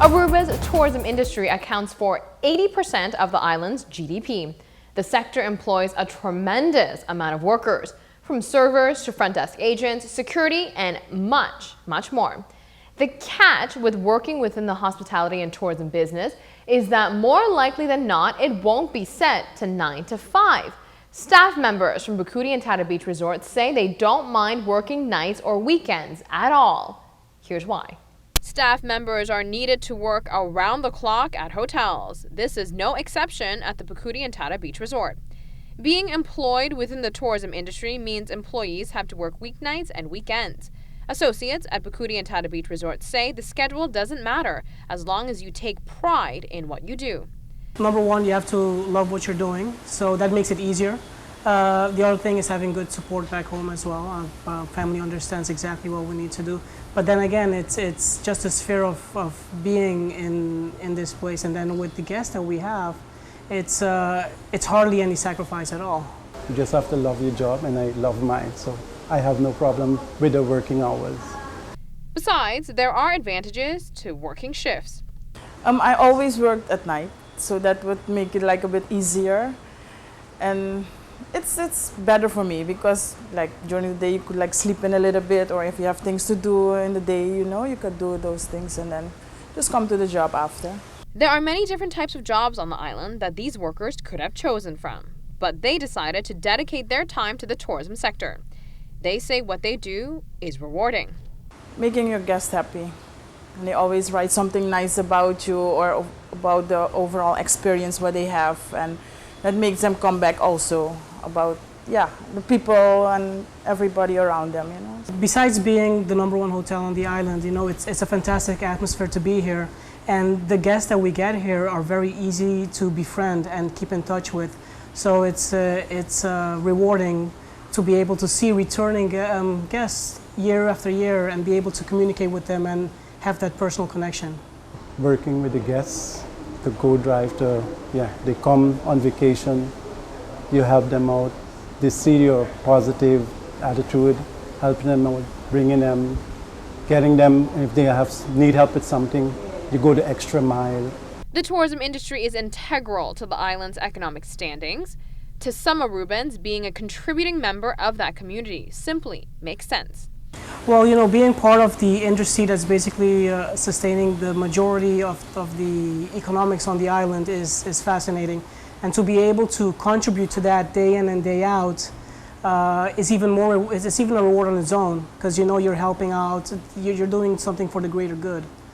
Aruba's tourism industry accounts for 80% of the island's GDP. The sector employs a tremendous amount of workers, from servers to front desk agents, security, and much, much more. The catch with working within the hospitality and tourism business is that more likely than not, it won't be set to 9 to 5. Staff members from Bucuti Tara Beach Resort say they don't mind working nights or weekends at all. Here's why. Staff members are needed to work around the clock at hotels. This is no exception at the Bucuti Tara Beach Resort. Being employed within the tourism industry means employees have to work weeknights and weekends. Associates at Bucuti Tara Beach Resort say the schedule doesn't matter as long as you take pride in what you do. Number one, you have to love what you're doing, so that makes it easier. The other thing is having good support back home as well. Family understands exactly what we need to do. But then again, it's just a sphere of being in this place, and then with the guests that we have, it's hardly any sacrifice at all. You just have to love your job, and I love mine, so I have no problem with the working hours. Besides, there are advantages to working shifts. I always worked at night, so that would make it like a bit easier, and it's better for me because like during the day you could like sleep in a little bit, or if you have things to do in the day, you could do those things and then just come to the job after. There are many different types of jobs on the island that these workers could have chosen from, but they decided to dedicate their time to the tourism sector. They say what they do is rewarding. Making your guests happy. And they always write something nice about you or about the overall experience what they have, and that makes them come back also about the people and everybody around them. Besides being the #1 hotel on the island, it's a fantastic atmosphere to be here, and the guests that we get here are very easy to befriend and keep in touch with. So it's rewarding to be able to see returning guests year after year and be able to communicate with them and have that personal connection. Working with the guests, the co-drive, they come on vacation, you help them out, they see your positive attitude, helping them out, bringing them, getting them, if they need help with something, you go the extra mile. The tourism industry is integral to the island's economic standings. To some Arubans, being a contributing member of that community simply makes sense. Well, being part of the industry that's basically sustaining the majority of the economics on the island is fascinating. And to be able to contribute to that day in and day out is even a reward on its own, because you're helping out, you're doing something for the greater good.